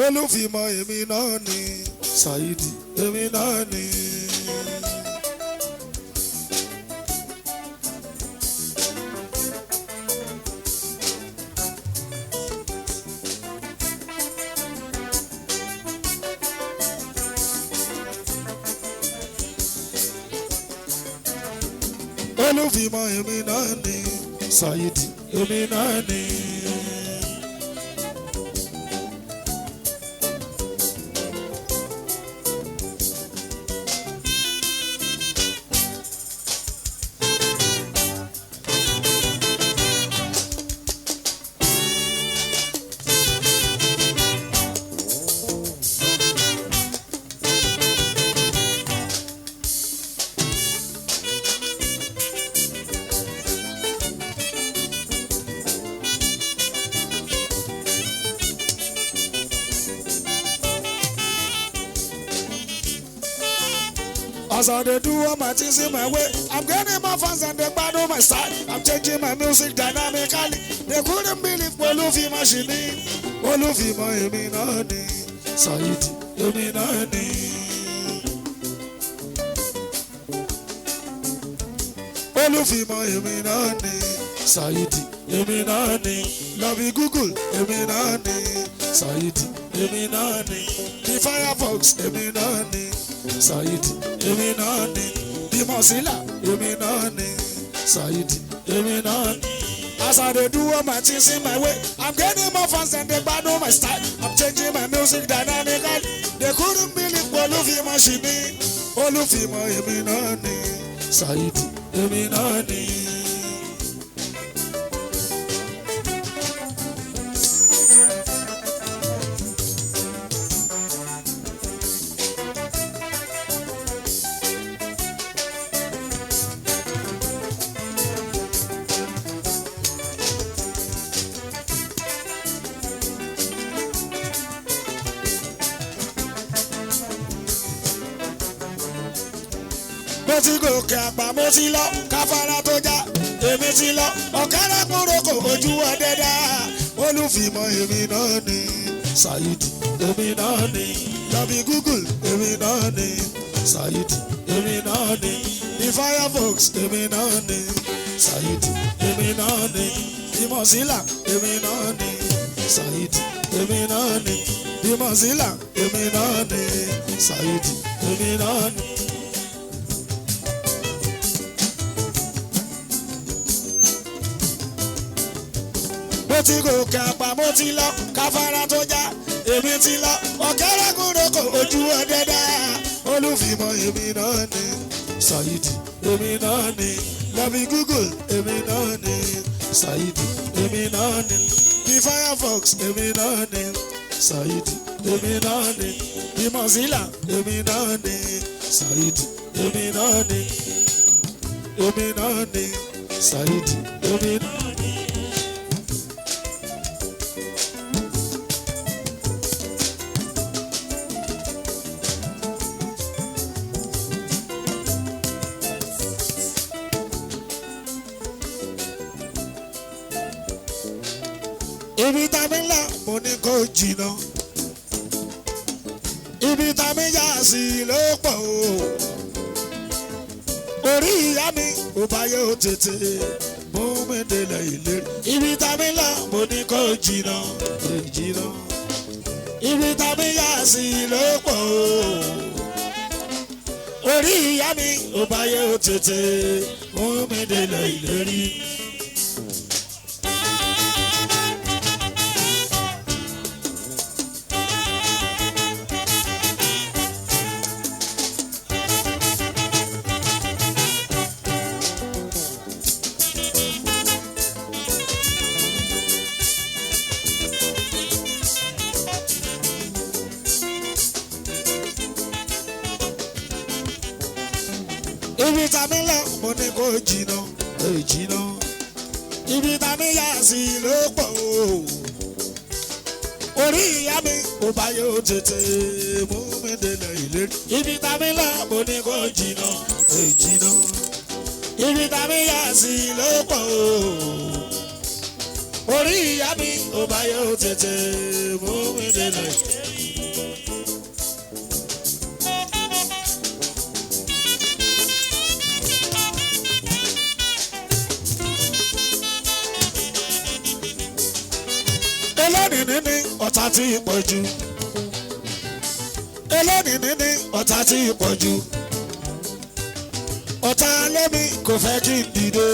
olùfìmọ̀ èmi náà ni Saidi èmi náà ni. olùfìmọ̀ èmi náà ni Saidi èmi náà ni. As I dey do all my things in my way, I'm getting my fans and they battle my style. I'm changing my music dynamically. They couldn't believe olùfìmọ̀ ṣì ní. olùfìmọ̀ èmi náà ni Saidi èmi náà ni. olùfìmọ̀ èmi náà ni Saidi èmi náà ni. love Google èmi náà ni Saidi èmi náà ni. the Firefox èmi náà ni Saidi èmi náà ni. the Mozilla èmi náà ni Saidi èmi náà ni. As I dey do all my things in my way, I'm getting more fans and they battle my style. I'm changing my music dynamically. They couldn't believe olùfìmọ̀ ṣì ní. olùfìmọ̀ èmi náà ni Saidi èmi náà ni. mo ti gòkè àgbà mo ti lọ káfárá tó já èmi ti lọ ọ̀kẹ́rẹ́ kúròkò ojú ọdẹ dá. olùfìmọ̀ èmi náà ni Saidi èmi náà ni. love Google èmi náà ni Saidi èmi náà ni. the Firefox èmi náà ni Saidi èmi náà ni. the Mozilla èmi náà ni Saidi èmi náà ni. the Mozilla èmi náà ni Saidi èmi náà ni. mo ti gòkè àgbà mo ti lọ káfárá tó já èmi ti lọ ọ̀kẹ́rẹ́ kúròkò ojú ọdẹ dá. olùfìmọ̀ èmi náà ni Saidi èmi náà ni. love Google èmi náà ni Saidi èmi náà ni. the Firefox èmi náà ni Saidi èmi náà ni. the Mozilla èmi náà ni Saidi èmi náà ni. èmi náà ni Saidi èmi náà ni. ibi tá mi là mo ní kó jìnnà, ibi tá mi yà sí ló pọ̀ o. orí ìyá mi ò bá yóò tètè mú mi délẹ̀ ìlérí. ibi tá mi là mo ní kó jìnnà, jìnnà. ibi tá mi yà sí ló pọ̀ o. orí ìyá mi ò bá yóò tètè mú mi délẹ̀ ìlérí. ibi tá mi lọ mo ní kó jìnnà, jìnnà. ibi tá mi yà sí ló pọ̀ o. orí ìyá mi ò bá yóò tètè mú mi délẹ̀ ìlérí. ibi tá mi lọ mo ní kó jìnnà, jìnnà. ibi tá mi yà sí ló pọ̀ o. orí ìyá mi ò bá yóò tètè mú mi délẹ̀. Elónìí ní ọ̀tá tí pọ̀ jù. Elónìí ní ọ̀tá tí pọ̀ jù. Ọ̀tá lómi kò fẹ́ kí n dìde.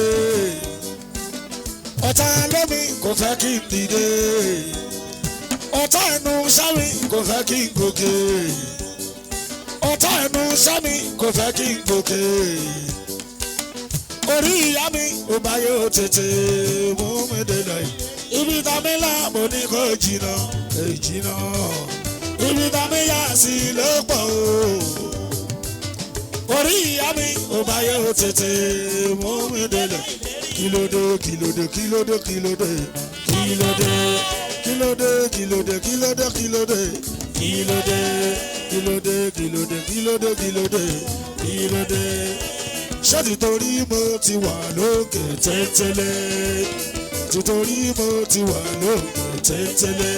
Ọ̀tá lómi kò fẹ́ kí n dìde. Ọ̀tá ẹnu sámi kò fẹ́ kí n gòkè. Ọ̀tá ẹnu sámi kò fẹ́ kí n gòkè. Orí ìyá mi ò bá yóò tètè mú mi délẹ̀. Ibi tá mi là mo ní kó jìnnà, jìnnà. Ibi tá mi yà sí ló pọ̀ o. Orí ìyá mi ò bá yóò tètè mú mi délẹ̀. Kílódé, kílódé, kílódé, kílódé, kílódé, kílódé, kílódé, kílódé, kílódé, kílódé, kílódé, kílódé, kílódé, kílódé, kílódé. Ṣé títorí mo ti wà lókè téńtélé? Títorí mo ti wà lókè téńtélé.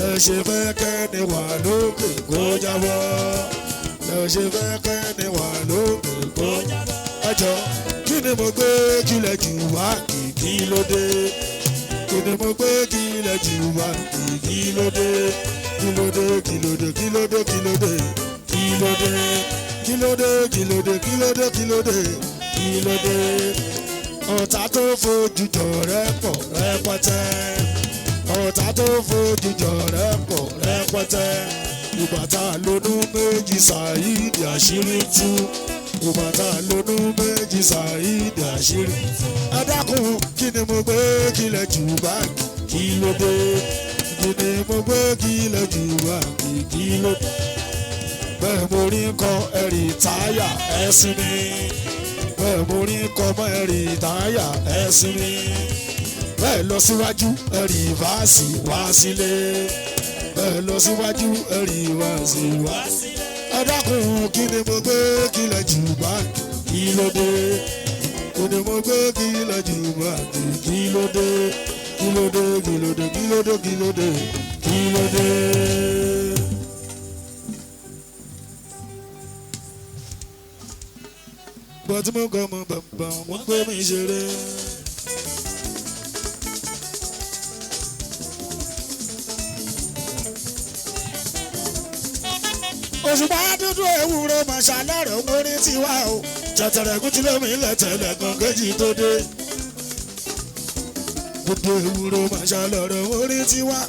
Ẹ ṣe fẹ́ kẹ́ni wà lókè kó jábọ́. Ẹ ṣe fẹ́ kẹ́ni wà lókè kó jábọ́. Ẹ jọ kí ni mo gbé kílẹ̀ jù wá kí ló dé? Kí ni mo gbé kílẹ̀ jù wá kí ló dé? Kí ló dé, kí ló dé, kí ló dé, kí ló dé, kí ló dé, kí ló dé, kí ló dé, kí ló dé, kí ló dé, kí ló dé? Ọ̀tá tó fojú jọ rẹ̀ pọ̀ rẹpẹtẹ. Ọ̀tá tó fojú jọ rẹ̀ pọ̀ rẹpẹtẹ. Ìgbà tá a lónú méjì Saheed àṣírí tú. Ìgbà tá a lónú méjì Saheed àṣírí. Ẹ dákun kí ni mo gbé kílẹ̀ jù báàgì kí ló dé? Kí ni mo gbé kílẹ̀ jù báàgì kí ló dé? Bẹ́ẹ̀ mo rí kọ ẹ̀rì táyà ẹ̀sìn mi. Bẹ́ẹ̀ mo rí kọ mọ́ ẹ̀rì táyà ẹ̀sìn mi. Bẹ́ẹ̀ lọ síwájú ẹ̀rì fáàsì wá sílé. Bẹ́ẹ̀ lọ síwájú ẹ̀rì fáàsì wá sílé. Ẹ dákun kí ni mo gbé kílẹ̀ jù báàgì kí ló dé? Kí ni mo gbé kílẹ̀ jù báàgì kí ló dé? Kí ló dé, kí ló dé, kí ló dé, kí ló dé, kí ló dé? Bọ́tí mo kọ́ mọ bàbá wọn pé mi ṣeré. Òṣùpá dúdú ewúro màṣá lọ́rọ̀ orin tiwa o. Tẹ̀tẹ̀rẹ̀kú tí lómi ilẹ̀ tẹ̀lẹ̀ kan kéjì tó dé. Dúdú ewúro màṣá lọ́rọ̀ orin tiwa.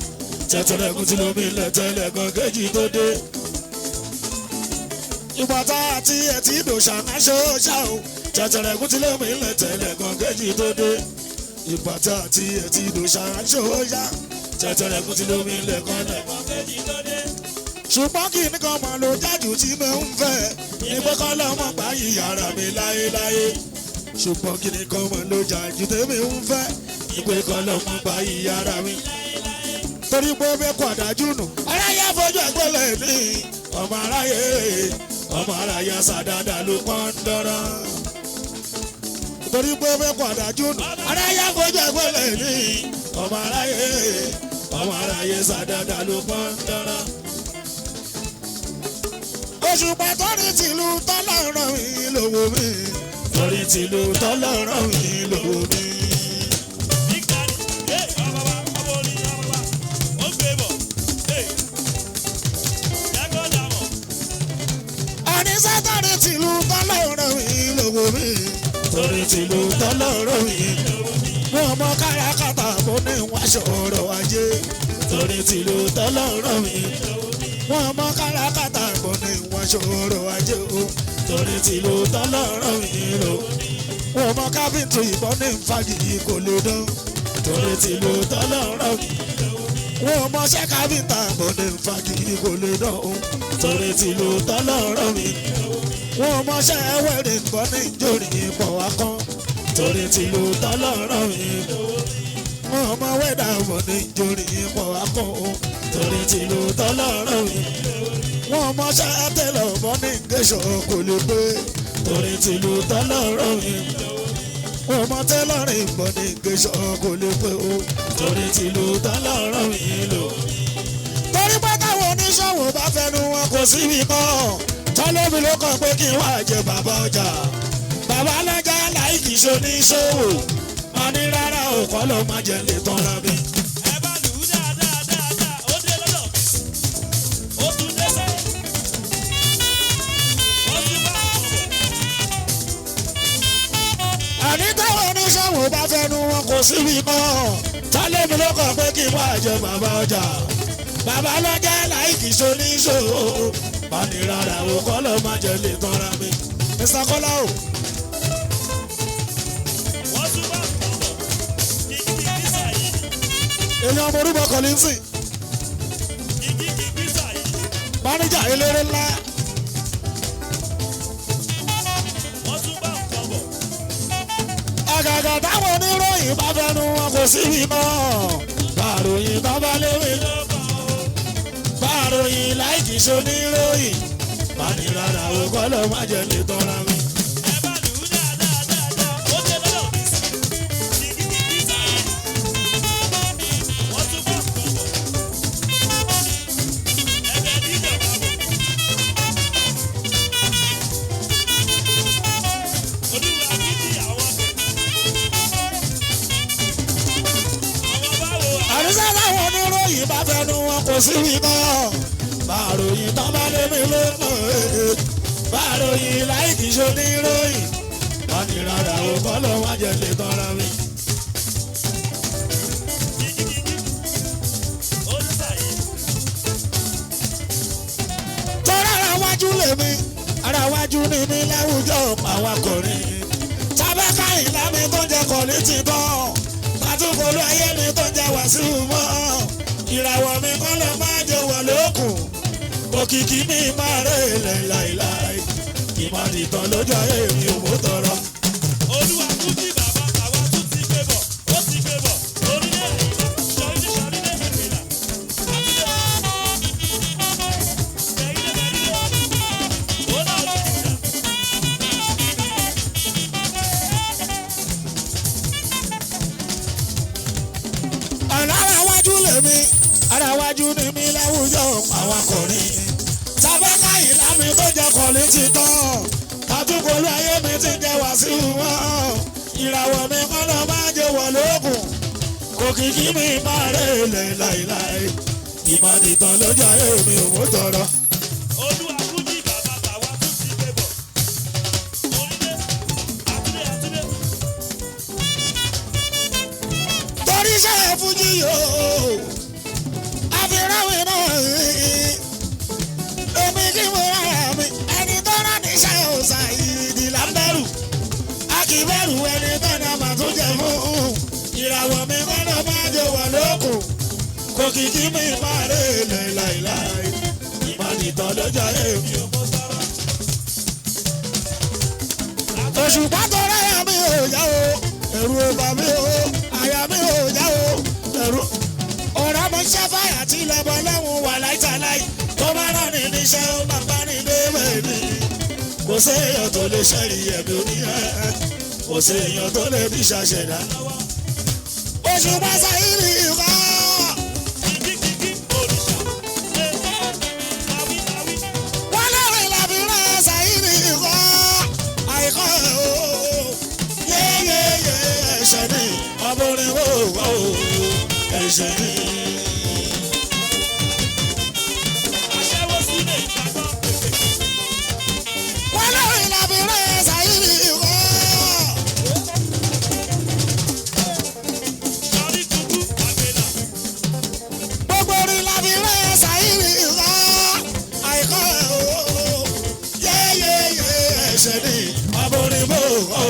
Tẹ̀tẹ̀rẹ̀kú tí lómi ilẹ̀ tẹ̀lẹ̀ kan kéjì tó dé. Ìbọ̀tá àti ẹtí ìdòṣà náà ṣóṣà o. Tẹ̀tẹ̀rẹ̀kú tí lómi ilẹ̀ tẹ̀lẹ̀ kan kéjì tó dé. Ìbọ̀tá àti ẹtí ìdòṣà náà ṣóṣà. Tẹ̀tẹ̀rẹ̀kú tí lómi ilẹ̀ kan kéjì tó dé. Ṣùgbọ́n kí ni kan mọ̀ ló jájú tí mo ń fẹ́. Ìgbẹ́ kan lọ́mọ gbà yí yàrá mi láéláé. Ṣùgbọ́n kí ni kan mọ̀ ló jájú tèmi ń fẹ́. Ìgbẹ́ kan lọ́mọ gbà yí yàrá mi. Torí pé ó fẹ́ kọ́ àdájú nù. Aráyé fojú ẹgbẹ́lẹ̀ ní ọmọ aráyé sàdádà ló pọ́n dọ́rọ́. Torí pé ó fẹ́ kọ́ àdájú nù. Aráyé fojú ẹgbẹ́lẹ̀ ní ọmọ aráyé sàdádà ló pọ́n dọ́rọ́. Òṣùpá torí tìlú tọ́lọ́rọ̀ mi lówó mi. Torí tìlú tọ́lọ́rọ̀ mi lówó mi. Àníṣe torí tìlú tọ́lọ́rọ̀ mi lówó mi. Torí tìlú tọ́lọ́rọ̀ mi lówó mi. Mo mọ káràkátà mo ní wáṣọ ọ̀rọ̀ ajé. Torí tìlú tọ́lọ́rọ̀ mi lówó mi. Wọ́n mọ káràkátà bọ̀ ní wọ́n ṣòro ajé o. Torí tìlú tọ́lọ́rọ̀ mi lò. Wọ́n mọ kábíntì ìbọn ní fagìyì kò lè dán. Torí tìlú tọ́lọ́rọ̀ mi lò. Wọ́n mọ ṣẹ́ kábíntà bọ̀ ní fagìyì kò lè dán o. Torí tìlú tọ́lọ́rọ̀ mi lò. Wọ́n mọ ṣẹ́ wẹ̀rẹ̀ bọ̀ ní jòrì pọ̀ wá kán. Torí tìlú tọ́lọ́rọ̀ mi lò. Wọ́n mọ wẹ̀dà bọ̀ ní jòrì pọ̀ wá kán o. Torí tìlú tọ́lọ́rọ̀ mi. Wọ́n mọṣẹ́ tẹ́lọ̀ mọ́ ní gẹ̀ṣọ́ kò lè pé. Torí tìlú tọ́lọ́rọ̀ mi. ọmọ tẹ́lọ̀rìn bọ̀ ní gbèsò kò lè pé o torí tìlú tọ́lọ́rọ̀ mi lò. torí pé táwọn oníṣòwò bá fẹnu wọn kò síbi kan tọ́lọ́bì ló kàn pé kí n wá jẹ bàbá ọjà bàbá alájà láìkì ṣoníṣòwò wọn ní rárá òkọ́ ló má jẹ lè tọ́ra mi. ẹ bá lù ú dáadáa ó dé lọ́dọ̀ ó tún dé sẹ́yìn wọ́n tún bá ọ̀bọ̀. àní táwọn oníṣòwò bá fẹnu wọn kò síbi kan tọ́lọ́bì ló kàn pé kí n wá jẹ bàbá ọjà bàbá alájà láìkì ṣoníṣòwò wọn ní rárá òkọ́ ló má jẹ lè tọ́ra mi. Mr. Kọ́lá o. wọ́n tún bá ọ̀bọ̀ kìkì bísà yìí. èèyàn ọmọ orúkọ Kọ́líńsì. kìkì bísà yìí. máníjà eléré ńlá. wọ́n tún bá ọ̀bọ̀. àgàgà táwọn oníròyìn bá fẹnu wọn kò síbi mọ́ bàròyìn kan bá léwé lọ́kàn o bàròyìn láìkì ṣoníròyìn bani rárá o kọ́ ló má jẹ lè tọ́ra mi. ẹ bá lù ú dáadáa ó dé lọ́dọ̀ kìkì bísà yìí. wọ́n tún bá ọ̀bọ̀. ẹgbẹ́ dídọ̀ bá bọ̀. olúwa bíbí àwọn bẹ̀. àwọn báwo àdúgbò táwọn oníròyìn bá fẹnu wọn kò síbi mọ́ bàròyìn kan bá léwé lọ́kàn bàròyìn láìkì ṣoníròyìn bani rárá o kọ́ ló má jẹ lè tọ́ra mi. tọ́ra ara wájú lèmi ara wájú ni mi láwùjọ àwọn akọrin tábàkà ìlànà tó jẹ kọ̀ọ̀lì ti tán pàtúkọ̀lù ayé mi tó jẹ Wàsíù mọ́ ìràwọ̀ mi kọ́ ló máa jẹ wọ̀ lókun òkìkí mi máa rẹ̀ lẹ̀ láìláì ìmọ̀nìtàn lójú ayé mi ò mú tọrọ. olúwa tún bí bàbá àwa tún ti gbé bọ̀ ó ti gbé bọ̀ orílẹ̀ èdè ṣọrílẹ̀ ìpìlà àtúndé bẹ̀rílẹ̀ ó náà ló ti jà. ara wájú lèmi ara wájú ni mi láwùjọ àwọn akọrin tábàkà ìlànà tó jẹ kọ̀ọ̀lì ti tán pàtúkọ̀lù ayé mi ti jẹ Wàsíù mọ́ ìràwọ̀ mi kọ́ ló máa jẹ wọ̀ lókun òkìkí mi máa rẹ̀ lẹ̀ láìláì ìmọ̀nìtàn lójú ayé mi ò mú tọrọ. olúwa tún bí bàbá àwa tún ti gbé bọ̀ orílẹ̀ àtúndé. torí iṣẹ́ fújì yóò àfihàn náà èmi kí mo rárá mi ẹni tó rán níṣẹ́ òòsà ìdí lábẹ́rù a kì í bẹ̀rù ẹni tó ní àmà tó jẹ fún ìràwọ̀ mi kọ́nà máa jẹ wà lókun kò kìkì mi máa rè lẹ̀ láìláì ìmọ̀nìtàn lọ́jọ́ èmi ò mọ̀ sára. òṣùpá tó rẹ̀ mi ò yá o ẹ̀rù ọba mi ò àyà mi ò yá o ẹ̀rù ọ̀rọ̀ mo ṣe fàyà tí lọ́bọ̀ lọ́hùn wà láìtàláì tó bá rán ní níṣẹ́ ó máa bá ní lébẹ̀ mi kò séèyàn tó lè ṣẹ́rí ẹ̀mí oníyẹn kò séèyàn tó lè bí ṣàṣẹ̀dá. òṣùpá Sáyídì ìkọ́. kìkì òrìṣà àwí. wọ́n lórí làbí rán Sáyídì ìkọ́ àìkọ́ ẹ̀ o yéyéyé ẹ̀ṣẹ̀ ni ọmọrin wò wò ẹ̀ṣẹ̀ ni. aṣẹ́wó sílẹ̀ ìgbàgbọ́ pèpè. wọ́n lórí làbí rán Sáyídì ìkọ́. sọrí tukú àgbélà. gbogbo orin làbí rán Sáyídì ìkọ́ àìkọ́ ẹ̀ o yéyéyé ẹ̀ṣẹ̀ ni ọmọrin wò wò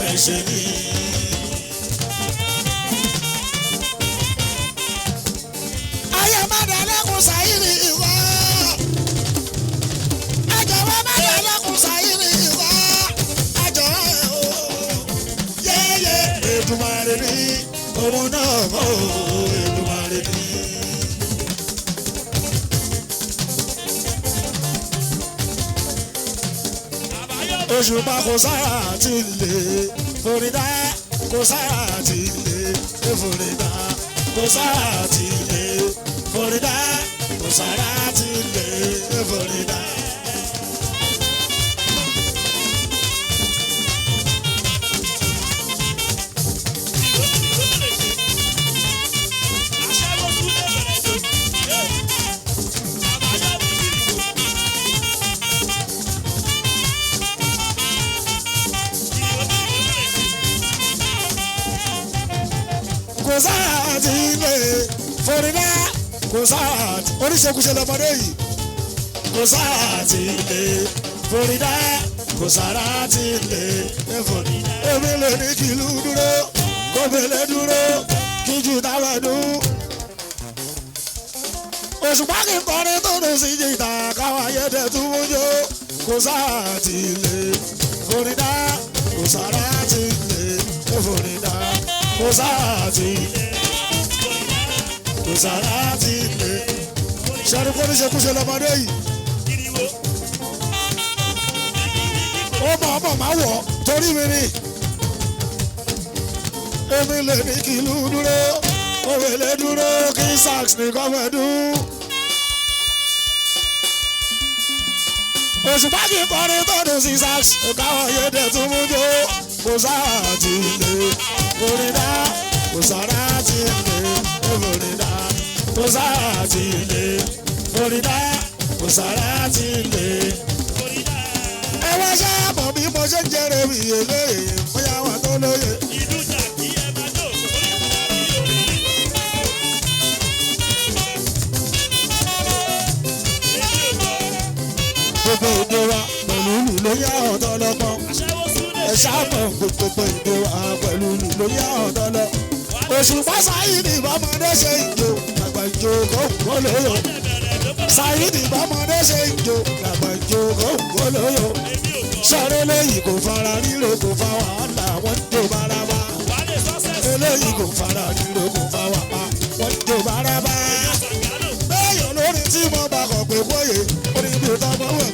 ẹ̀ṣẹ̀ ni. ayé má dalẹ́kun Sáyídì ìkọ́ ẹjọ̀wọ́ má dalẹ́kun Sáyídì ìkọ́ ẹjọ̀wọ́ ẹ̀ o yéyé Èdùmàrè ni òun náà mọ̀ o Èdùmàrè ni. àbáyọ Òṣùpá kò sára àti lè Florida kò sára ti lè Florida kò sára ti lè Florida kò sára ti lè Florida. Kò sára ti lè Florida kò sára ti oríṣiríṣi lọmọdé yìí kò sára ti lè Florida kò sára ti lè Florida. Èmi lè ní kìlú dúró kó bèlè dúró kí jù táwọn dùn. Òṣùpá kì í kọrin tó dùn sí jìtà káwọn ayédè tún mú jó kò sára ti lè Florida kò sára ti lè Florida. Kò sára ti lè kò sára ti lè ṣẹ́ni kó ní ṣe kúṣe lọ́mọdé yìí ó mọ̀ ọmọ máa wọ̀ torí mi ni èmi lè ní kìlú dúró òwèlé dúró kí sax ní kọ́mẹ̀dún. Òṣùpá kì í kọrin tọ́dún sí sax káwọn yédè tún mú jó kò sára ti lè Florida kò sára ti lè Florida kò sára ti lè Florida kò sára ti lè Florida. Ẹ wá ṣáàbọ̀ bí mo ṣe ń jẹrè mi eléyìí bóyá wà tó lóye. Ìlú jà kí ẹ máa dò orí ìparí orí. Gbogbo èdè wa pẹ̀lú ìlú ló yá ọ̀dọ́ lọ́gbọ́n. Aṣẹ́wó súnlẹ̀. Ẹ ṣáàbọ̀ gbogbo èdè wa pẹ̀lú ìlú ló yá ọ̀dọ́ lọ. Òṣùpá Sáyídì bọ́mọdé ṣe ìjó àgbà ìjó kò lóyò. Sáyídì bọ́mọdé ṣe ìjó àgbà ìjó kò lóyò. Sọ̀rọ̀ eléyìí kò fara ríro kò fa wàhálà wọ́n jó bárabá. Eléyìí kò fara ríro kò fa wàhálà wọ́n jó bárabá. Bẹ́ẹ̀yàn lórí tí mo bá kọ̀ pé bóyè orí mi ò tọ́gbọ́n wọ̀.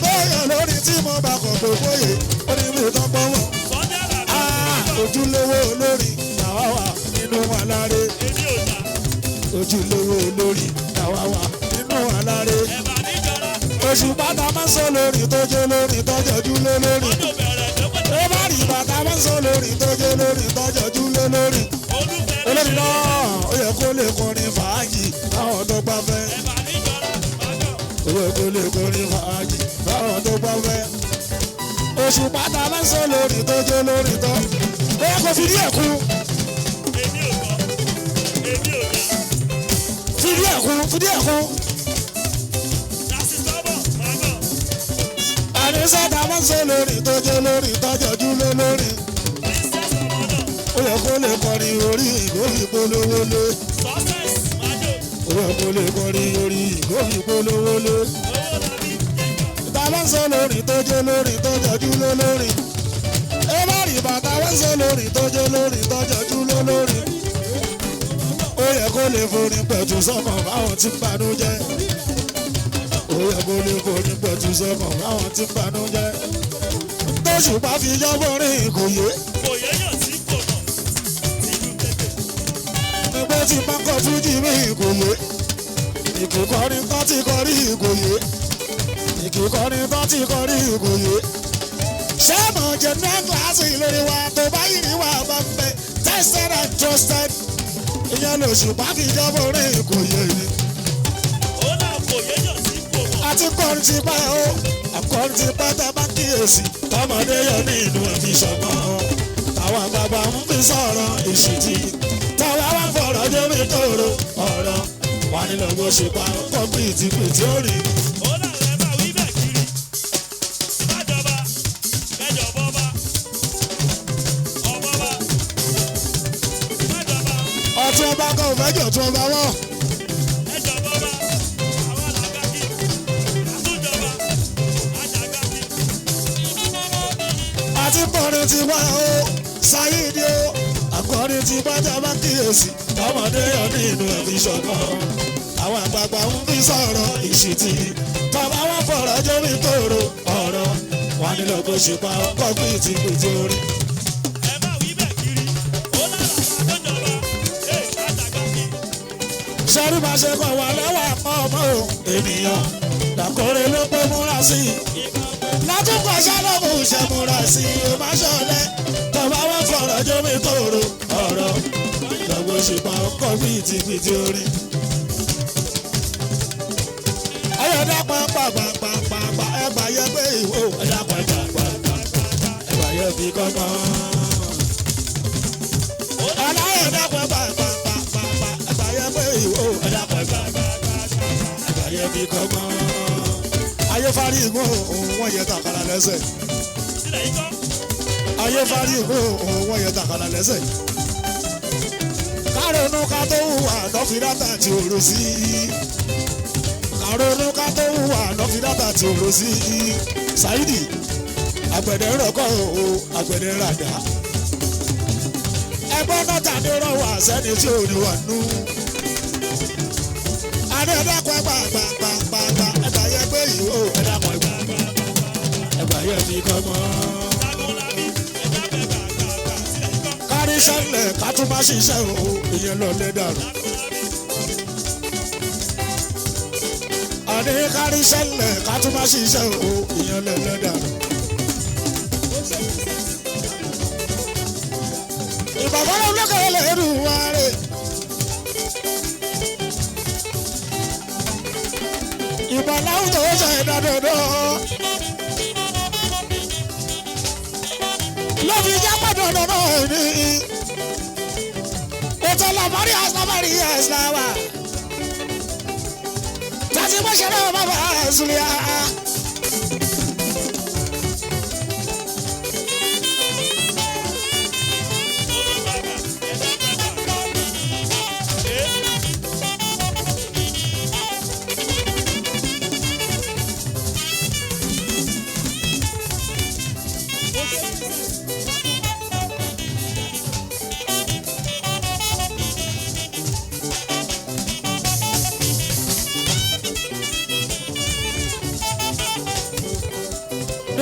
Bẹ́ẹ̀yàn lórí tí mo bá kọ̀ pé bóyè orí mi ò tọ́gbọ́n wọ̀. Ojúlówó olórí làwa wà nínú aláre. Ojúlówó olórí làwa wà nínú aláre. Òṣùpá ta máa ń sọ lórí tó jẹ́ lórí tọ́jọ́jú lé lórí. Ó bá rí bàtà máa ń sọ lórí tó jẹ́ lórí tọ́jọ́jú lé lórí. Olórí náà ó yẹ kó lè kọrin fàájì báwọn tó bá fẹ́. Ó yẹ kó lè kọrin fàájì báwọn tó bá fẹ́. Òṣùpá ta máa ń sọ lórí tó jẹ́ lórí tọ́. Ó yẹ kó fi rí ẹ̀kú. Fi rí ẹ̀kú, fi rí ẹ̀kú. Àníṣẹ́ta máa ń sọ lórí tó jẹ́ lórí tọ́jọ́jú lé lórí. Ó yẹ kó lè kọrin orí ìgòhì polówó lé. Ó yẹ kó lè kọrin orí ìgòhì polówó lé. Ta máa ń sọ lórí tó jẹ́ lórí tọ́jọ́jú lé lórí. Ẹ má rí bàtà máa ń sọ lórí tó jẹ́ lórí tọ́jọ́jú lé lórí. Ó yẹ kó lè forin pẹ̀tù sọ́kàn báwọn tí ń banú jẹ́. Ó yẹ kó lè forin pẹ̀tù sọ́kàn báwọn tí ń banú jẹ́. Tóṣùpá fi jọ́bọ̀rin ìkòyé. Nígbà tí bá kọ́ fújì mí ìkòyé. Ìkìkọrin kan ti kọrí ìkòyé. Ìkìkọrin kan ti kọrí ìkòyé. Ṣé mo jẹ ní kíláàsì lórí wa tó bá yìí ní wà bá ń bẹ tested and trusted. Ìyẹn lòṣùpá fi jọ́bọ̀rin ìkòyé ni. Àti kọrin ti pẹ́ o, àkọrin ti pẹ́ tẹ́ bá kíyèsí. Tọmọdé yọ nínú ẹ̀fí ṣọ̀gbọ́n. Àwọn àgbààgbà ń fi sọ̀rọ̀ ìṣìtì. Tọ́wọ́ wá fọ̀rọ̀ jómi tòrò ọ̀rọ̀. Wà nílò bó ṣe pa ọkọ̀ pìtìpìtì ó rí. Ọtún ọba kan ò fẹ́ jọ̀ tún ọba wọ̀. Àti kọrin ti wá o, Sáyídì o, àkọrin ti bájá bá kíyèsí. Tọmọdé yọ nínú ẹ̀fí ṣọ̀gbọ́n. Àwọn àgbààgbà ń fi sọ̀rọ̀ ìṣìtì. Tọ́ba wọn fọ̀rọ̀ jómi tòrò ọ̀rọ̀. Wà nílò bó ṣe pa ọkọ̀ pìtìpìtì orí. torí máa ṣe kọ̀ wá lẹ́wà pọ̀ ọmọ o ènìyàn làkórè ló pé múra sí i látúkọ̀ ṣálọ́mù ṣe múra sí i ó má ṣọlẹ̀ tọ́ba wọn fọ̀rọ̀ jómi tòrò ọ̀rọ̀ lọ́gbọ́n ṣùgbọ́n ọkọ̀ bìtìbìtì orí. ayọ̀dá pàápàá ẹgbà yẹ pé ìwò ẹ̀dá pàápàá ẹgbà yẹ fi kọ́kọ́. aláyọ̀dá pàápàá ẹgbà yẹ pé ìwò ẹ̀dá pàápàá ẹgbà yẹ fi kọ́kọ́. ayé fárí ìgún òun wọ́n yẹ tàkàrà lẹ́sẹ̀. ayé fárí ìgún òun wọ́n yẹ tàkàrà lẹ́sẹ̀. kárọ̀nù ká tó hùwà lọ́fíìdátà tí ò rò sí i. kárọ̀nù ká tó hùwà lọ́fíìdátà tí ò rò sí i. Saidi àgbẹ̀dẹ rọ̀kọ̀ o àgbẹ̀dẹ ràdà. ẹgbọ́n náà tàbí rọ̀wọ̀ àsẹ́ni tí ò ní wà nú. adédàpọ̀ gbàgbàgbàgbà ẹgbà yẹ pé ìwò ẹ̀dàpọ̀ ẹgbà yẹ fi kọ́ mọ́. kárí sẹ́lẹ̀ ká tún má ṣiṣẹ́ o ìyẹn lọ lé dàrú. àní kárí sẹ́lẹ̀ ká tún má ṣiṣẹ́ o ìyẹn lọ lé dàrú. ìbàbá olókè lẹ́rù wa rè. ìbàláwù tó ṣe ìdádọ́dọ́. ló fi jẹ́ pàdé ọ̀dọ́ ní. ètò làbárí àsàbárí ẹ̀sìláwà. tàbí bó ṣe náà bàbá àzùlíà.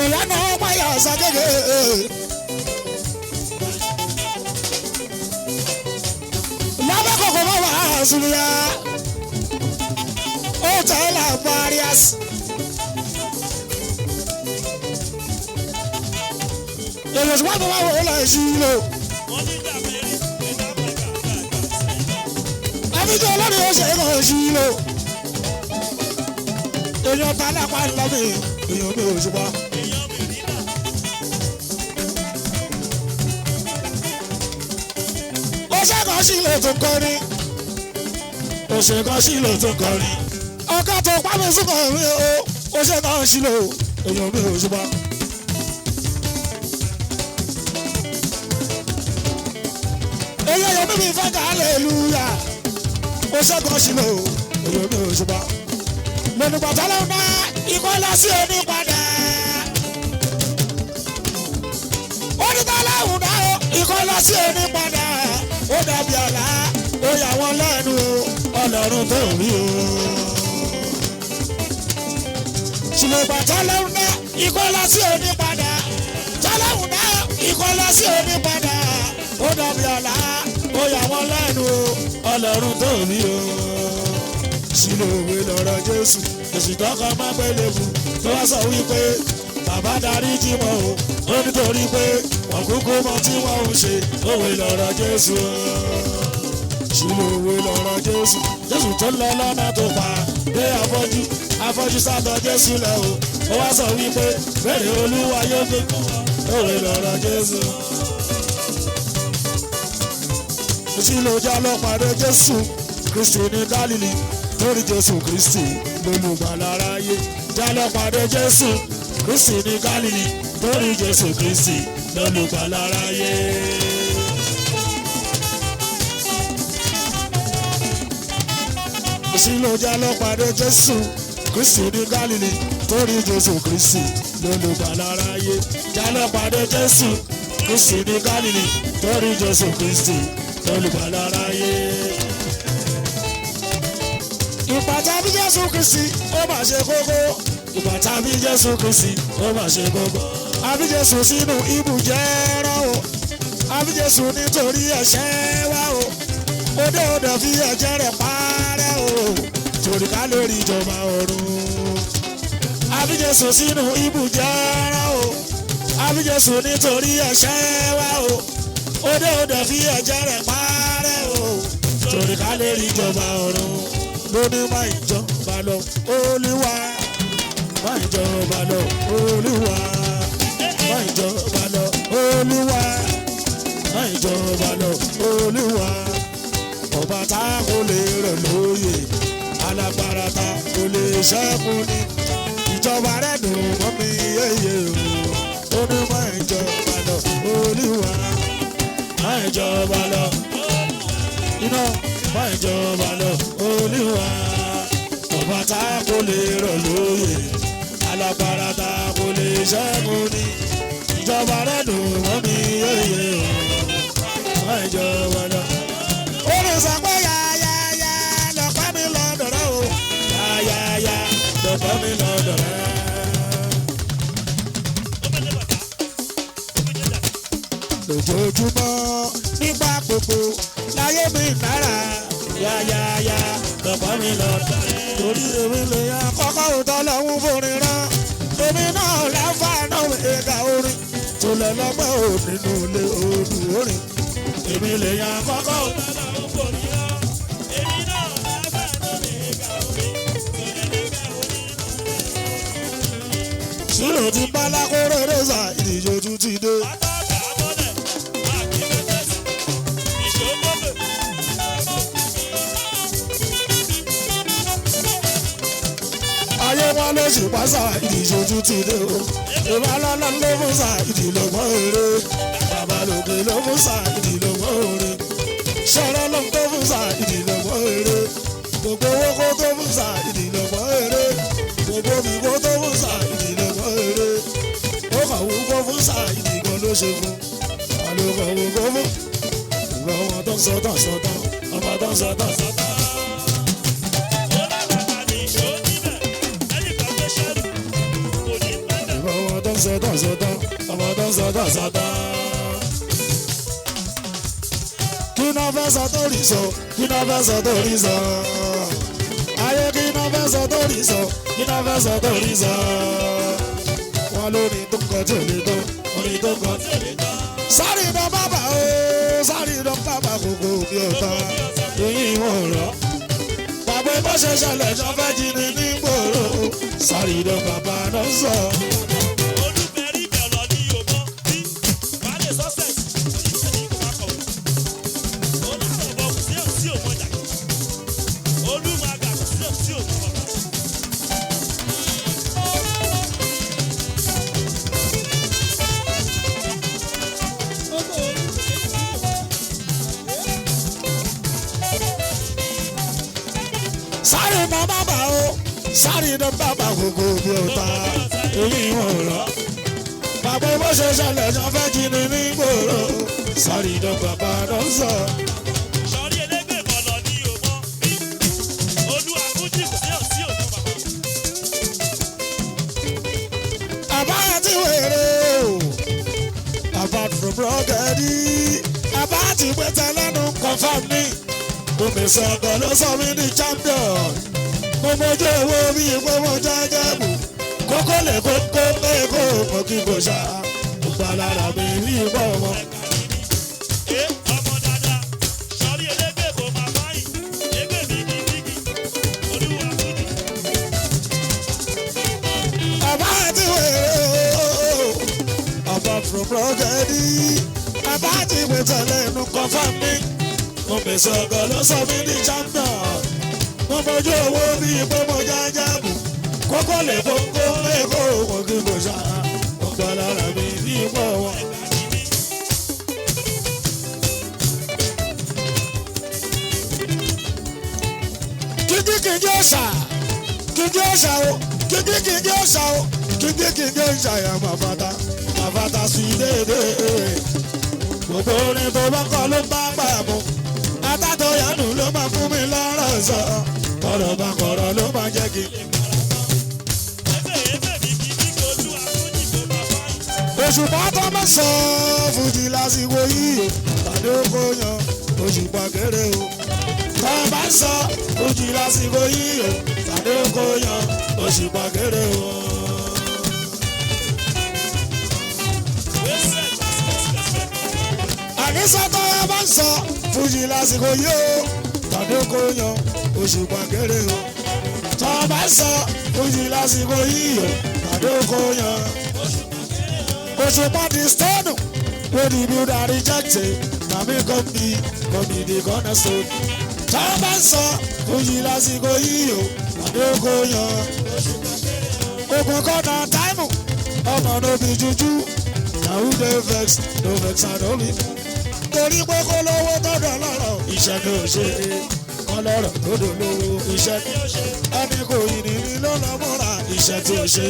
ìyáná wáyà ṣàgége. lábẹ́ kòkó bá wà á sùnìyà. ó tẹ̀ ẹ́ là various. èyí tí wọ́n fi wá wò ó lọ sí lò. àbíjọ olórí ó ṣe é kàn sí lò. èèyàn ta lápá ńlá mi èèyàn mi ò ṣùpá. Òṣèkàn sí lè tún kọrin. Òṣèkàn sí lè tún kọrin. Ọkà tó pàmò súnkàn mi o. Òṣèkàn sí lè èèyàn mi ò ṣùpá. Èyí èèyàn mi fẹ́ ká hallelujah. Òṣèkàn sí lè èèyàn mi ò ṣùpá. Lẹ́nu bàtà lọ́wọ́ náà ikọ́ lọ sí òní padà. Oníta láwùn náà ikọ́ lọ sí òní padà. Ó dàbí àlá ó yà wọ́n lẹ́nu Ọlọ́run tó rí o. Ṣùgbọ́n bàtà lọ́wọ́ náà ikọ́ lọ sí òní padà. Tọ́lọ́wùn náà ikọ́ lọ sí òní padà. Ó dàbí àlá ó yà wọ́n lẹ́nu Ọlọ́run tó rí o. Sínú òwe lọ́rọ̀ Jésù èsì tọkọ má pélé fún tó wá sọ wípé bàbá darí jí mọ́ o ó nítorí pé wọ́n kúkú mọ tí wọ́n ń ṣe òwe lọ́rọ̀ Jésù. Sínú òwe lọ́rọ̀ Jésù Jésù tó lọ lọ́nà tó pa dé afọ́jú sátọ̀ Jésù lẹ̀ o ó wá sọ wípé bẹ́ẹ̀ Olúwa yóò gbé òwe lọ́rọ̀ Jésù. Sínú ìjà lọ pàdé Jésù Kristi ní Gálílì lórí Jésù Kristi lólùgbàlà aráyé jálọ pàdé Jésù Kristi ní Gálílì lórí Jésù Kristi lólùgbàlà aráyé. Ìṣílò jálọ pàdé Jésù Kristi ní Gálílì lórí Jésù Kristi lólùgbàlà aráyé jálọ pàdé Jésù Kristi ní Gálílì lórí Jésù Kristi lólùgbàlà aráyé. Ìbàtà bí Jésù Kristi ó mà ṣe kókó. Ìbàtà bí Jésù Kristi ó mà ṣe kókó. Àbí Jésù sínú ibùjẹ́ rán o. Àbí Jésù nítorí ẹ̀ṣẹ̀ wa o. Òde òde fi ẹ̀jẹ̀ rẹ̀ parẹ́ o. torí ká lè rí ìjọba ọ̀run. Àbí Jésù sínú ibùjẹ ara o, àbí Jésù nítorí ẹ̀ṣẹ̀ wa o, òde òde fi ẹ̀jẹ̀ rẹ̀ parẹ́ o, torí ká lè rí ìjọba ọ̀run. Lónìí máa ń jọba lọ Olúwa, máa ń jọba lọ Olúwa, máa ń jọba lọ Olúwa, máa ń jọba lọ Olúwa. Ọba tá kò lè rọ̀ lóyè, alágbára tá kò lè ṣẹ́kù ní. Ìjọba rẹ̀ dùn mọ́ mi yéye o, ó ní máa ń jọba lọ Olúwa, máa ń jọba lọ iná, máa ń jọba lọ Olúwa. Ọba tá kò lè rọ̀ lóyè, alágbára tá kò lè ṣẹ́kù ní. Ìjọba rẹ̀ dùn mọ́ mi yéye o, máa ń jọba lọ. Orin sọ pé yáyáyá lọ́pẹ́ mi lọ́dọ̀ rẹ o, yáyáyá lọ́pẹ́ mi lọ́dọ̀ rẹ. Lójoojúmọ́ nígbà gbogbo láyé mi náírà, yáyáyá lọ́pẹ́ mi lọ́dọ̀ rẹ. Torí èmi lè yan kọ́kọ́ òótọ́ lọ́hún forin rán, èmi náà láǹfààní ẹ̀ka orin tó lọ lọ́pẹ́ ò nínú ilé odù orin. Èmi lè yan kọ́kọ́ òótọ́ lọ́hún forin rán, èmi náà láǹfààní ẹ̀ka orin tó lọ lọ́pẹ́ ò nínú ilé. Ṣírò ti bá lákòrò rẹ́sà ìdíje ojú ti dé. Ayé wọn ló ṣe pásá ìdíje ojú ti dé o. Ìbálòlá ló fún sa ìdílọ́gbọ́n eré. Babalóge ló fún sa ìdílọ́gbọ́n orin. Ṣọ́rọ́ ló ń tó fún sa ìdílọ́gbọ́n eré. Gbogbo owó kó tó fún sa ìdílọ́gbọ́n eré. Gbogbo mi kó tó fún sa ìdílọ́gbọ́n eré. Ó kàwé kó fún sa ìdíkan ló ṣe fún. Àlòkàwé kó fún. Ìgbà wọn tó ń sọtàn sọtàn, ọmọ tó ń sọtàn sọtàn. Sọtàn sọtàn, ọmọ tó ń sọtàn sọtàn. Kí náà fẹ́ sọ tó rí sọ, kí náà fẹ́ sọ tó rí sọ. Ayé kí náà fẹ́ sọ tó rí sọ, kí náà fẹ́ sọ tó rí sọ. Wọ́n lórí tó ń kọ tí ò lè tán, orí tó ń kọ tí ò lè tán. Sáré dán bàbà o, sáré dán bàbà kòkó bí ọ̀tá, eyín wọn rọ̀. Bàbá bó ṣe ṣẹlẹ̀ ṣọ́ fẹ́ jí ni ní gbòòrò, sáré dán bàbá náà sọ. Sáré mọ bàbá o, sáré dán bàbá gbogbo bí ọ̀tá, èyí wọn rọ̀. Bàbá bó ṣe ṣẹlẹ̀ ṣọ́ fẹ́ jí ni ní gbòòrò, sáré dán bàbá náà sọ. Sọ̀rí elégbè mọ̀lọ́ ní òmọ́ bí Olúwa fújì kò sí òsì òmọ́ bàbá. Àbá ti wèrè o, apart from rọ́gẹ̀dì, àbá ti pẹ́tẹ́ lẹ́nu confam ní. Omi sọ̀gọ̀ ló sọ mí ní champion. Mo mojú owó bí ipò mo jẹ́jẹ́ bù. Kókó lè kókó pé kó mọ kí kò ṣá. Gbogbo alára mi rí ipò wọn. Ọmọ dada, sọ̀rí elégbè kò máa báyìí, egbè mi ní bígì, Olúwa fújì. Àbá ti wèrè o, apart from rọ́gẹ̀dì, àbá ti pẹ́tẹ́ lẹ́nu confam ní. Omi sọ̀gọ̀ ló sọ mí ní champion. Mo mojú owó bí ipò mo jẹ́jẹ́ bù. Kókó lè kókó pé kó mọ kí kò ṣá. Gbogbo alára mi rí ipò wọn. Kíkí kìí ọ̀ṣà, kíkí ọ̀ṣà o, kíkí kìí ọ̀ṣà o, kíkí kìí ọ̀ṣà yà màfàtà sí déédéé. Gbogbo orin tó bá kọ ló bá gbà mú. Atátọ̀ yanu ló máa fún mi lọ́rọ̀ sọ. Kọ̀rọ̀ bá kọ̀rọ̀ ló máa jẹ́ kí. Òṣùpá tó máa sọ fújì lásìkò yìí. Tàbí ó kó yan òṣùpá kéré o. Tọ́ bá sọ Fújì lásìkò yìí o, tàbí kò yan Òṣùpá kéré o. Àníṣe tọ́ bá sọ Fújì lásìkò yìí o, tàbí kò yan Òṣùpá kéré o. Tọ́ bá sọ Fújì lásìkò yìí o, tàbí kò yan Òṣùpá di stone. When the builder rejected, now me come be the cornerstone. Tọ́ bá sọ Fújì lásìkò yìí o, tàbí kò yan Ogun kọ́nà táìmù, ọmọ no be juju. Na who dey vex, no vex and no be. Torí pé kó lówó tọ́dọ̀ lọ́rọ̀, iṣẹ́ ni ó ṣe. Kọ́ lọ́rọ̀ tọ́dọ̀ lówó, iṣẹ́ ni ó ṣe. Ẹni kò yìí ní ló lọ múra, iṣẹ́ tí ó ṣe.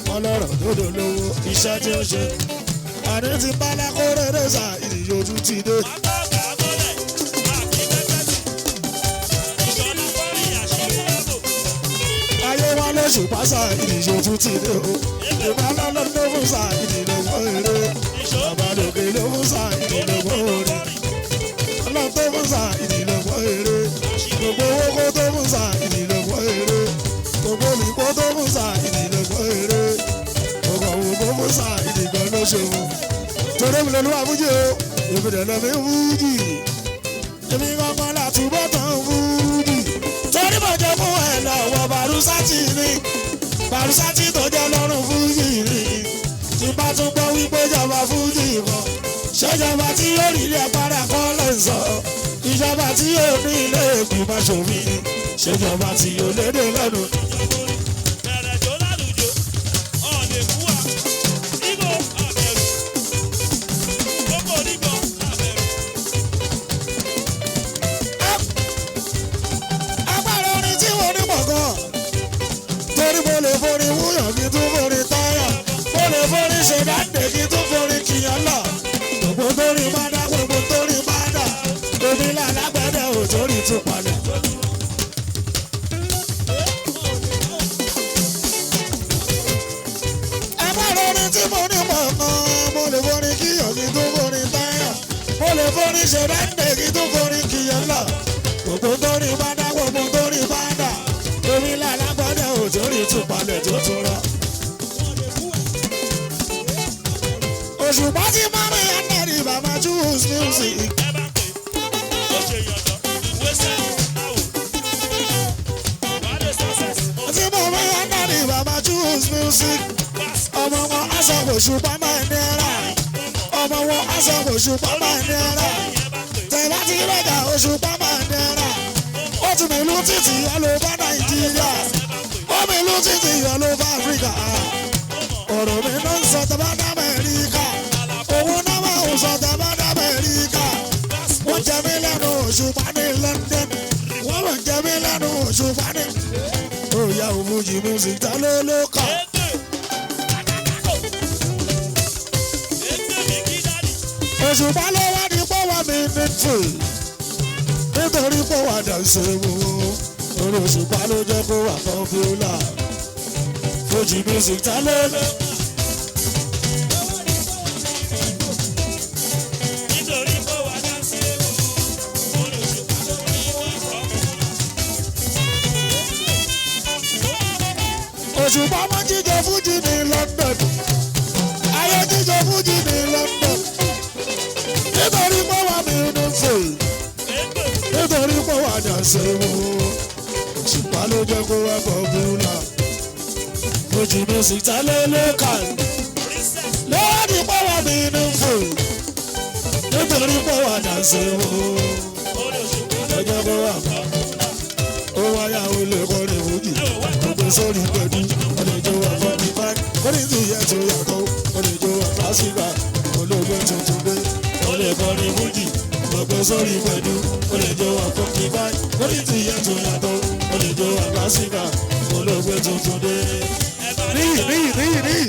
Kọ́ lọ́rọ̀ tọ́dọ̀ lówó, iṣẹ́ tí ó ṣe. Àní ti bálá kó rere sá, ìdíje ojú ti dé. Ayé wa lóṣù pásá, ìdíje ojú ti dé o. Ìbálá lọ́dún fún sá, ìdílé wọ́n eré. Àbádòkè ló fún sá, ìdílé wọ́n eré. Ọlọ́run tó fún sá, ìdílé wọ́n eré. Gbogbo owó kó tó fún sá, ìdílé wọ́n eré. Gbogbo olùkó tó fún sá, ìdílé wọ́n eré. Gbogbo òwò kó fún sá, ìdílé ló ṣe wọ́n. Torí mi lọ́lúwa Fújì o, èmi dẹ̀ lọ fi Fújì. Èmi kankan láti bọ́ tán Fújì. Torí mo jẹ́ fún ẹ̀ lọ́wọ́ Bàrúsátì ni. Bàrúsátì tó jẹ́ lọ́rùn Fújì ni. Tí bá tún gbọ́ wípé jọba Fújì kan. Ṣèjọba tí yóò rí ilé agbára kọ́ lè sọ. Ìjọba tí yóò ní ilé ìgbìmọ̀ ṣòfin. Ṣèjọba tí yóò lédè lẹ́nu. Torí mo lè forí wúyàn kí tún forí táyà. Mo lè forí ṣe dáńdé kí tún forí kìyàn lọ. Gbogbo torí má dá, gbogbo torí má dá. Omi làlágbẹ́dẹ́ ò torí tún palẹ̀. Agbára orin tí mo ní pọ̀ kan. Mo lè forí kíyàn kí tún forí táyà. Mo lè forí ṣe dáńdé kí tún forí kìyàn lọ. Gbogbo torí má dá, gbogbo torí má dá. Omi làlágbẹ́dẹ́ ò torí tún palẹ̀ tó tún rọ. Òṣùpá tí mọ́mí Anẹ́rì bàbá choose music. Tí mọ́mí Anẹ́rì bàbá choose music. Ọmọ wọn aṣọ Òṣùpá máa ń nẹ́ra. Ọmọ wọn aṣọ Òṣùpá máa ń nẹ́ra. Tẹ̀lá ti rẹ̀gà Òṣùpá máa ń nẹ́ra. Ó tún mi lú títì ọlọ́ba Nàìjíríà. Ó mi lú títì ọlọ́ba Áfíríkà. Ọ̀rọ̀ mi náà ń sọ tọ́ba ní Amẹ́ríkà. Owó náà máa ń sọ tọ́ba ní Amẹ́ríkà. Wọ́n jẹ mí lẹ́nu Òṣùpá ní London. Wọ́n lọ jẹ mí lẹ́nu Òṣùpá ní. Òòyà Fújì music ta ló ló kà. Òṣùpá ló wá ní pọ́wọ́ mi nítì. Nítorí pọ́wọ́ àdàsẹ́ wo. Orí Òṣùpá ló jẹ́ kó wà pọ́pùlà. Fújì music ta ló ló. Òṣùpá máa jíjọ Fújì ní London. Ayé jíjọ Fújì ní London. Nítorí pọ́wọ́ mi nítì. Nítorí pọ́wọ́ àdàsẹ́ wo. Òṣùpá ló jẹ́ kó wà pọ́pùlà. Fújì music ta ló ló kà. Lórí pọ́wọ́ mi nítì. Nítorí pọ́wọ́ àdàsẹ́ wo. Ló jẹ́ kó wà pọ́pùlà. Ó wáyà ó lè kọrin Fújì. Gbogbo sórí pẹ̀lú. Ó lè jó wà fọ́ọ̀mì báyìí. Ó ní ti yẹ tó yàtọ̀. Ó lè jó wà fásitì. Olóògbé tuntun dé. Ó lè kọrin Fújì. Gbogbo sórí pẹ̀lú. Ó lè jó wà fọ́ọ̀mì báyìí. Ó ní ti yẹ tó yàtọ̀. Ó lè jó wà fásitì. Olóògbé tuntun dé. Níyì.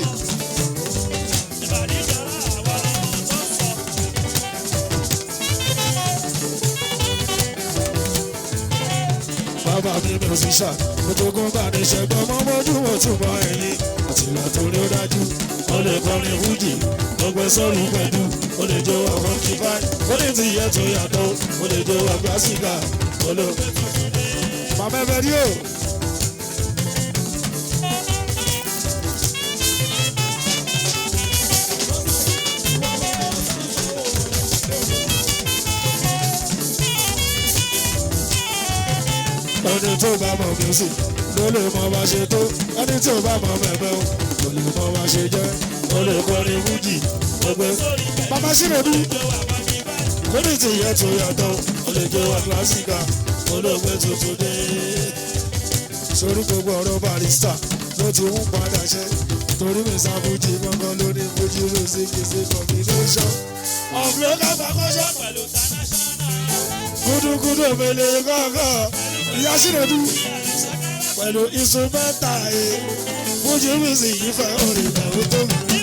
Bàbá mi musician, ojogun bá ní ṣẹ̀gbọ́n mọ́ mójú wọ́n tún mọ ẹ̀yìn. Àtìlá torí ó dájú, ó lè kọrin Fújì, gbogbo sórí pẹ̀lú, ó lè jó àwọn kí báyìí, ó lè ti yẹ tó yàtọ̀, ó lè jó àgbà sígá, olóògbé màmá ẹ̀fẹ̀ rí o. ẹni tó bá mọ music ló lè mọ bá ṣe tó ẹni tó bá mọ mẹ̀mẹ́ o kò lè mọ bá ṣe jẹ́ ó lè kọrin fújì ọgbẹ́ bàbá Ṣínàdú kórè tí ìyẹn tó yàtọ̀ ó lè jẹ́ wà kílásìkà olóògbé tuntun dé sórí gbogbo ọ̀rọ̀ barista ló ti ń padà ṣe torí mi sá fújì gbọ́ngàn lórí fújì ló ṣe kìí combination of local percussion pẹ̀lú international. gúdúgúdú òmìnira kọ̀ọ̀kan ìyá Ṣínàdú pẹ̀lú instrumental ẹ̀ fújì music yìí fẹ́ orin ìgbà tó mi.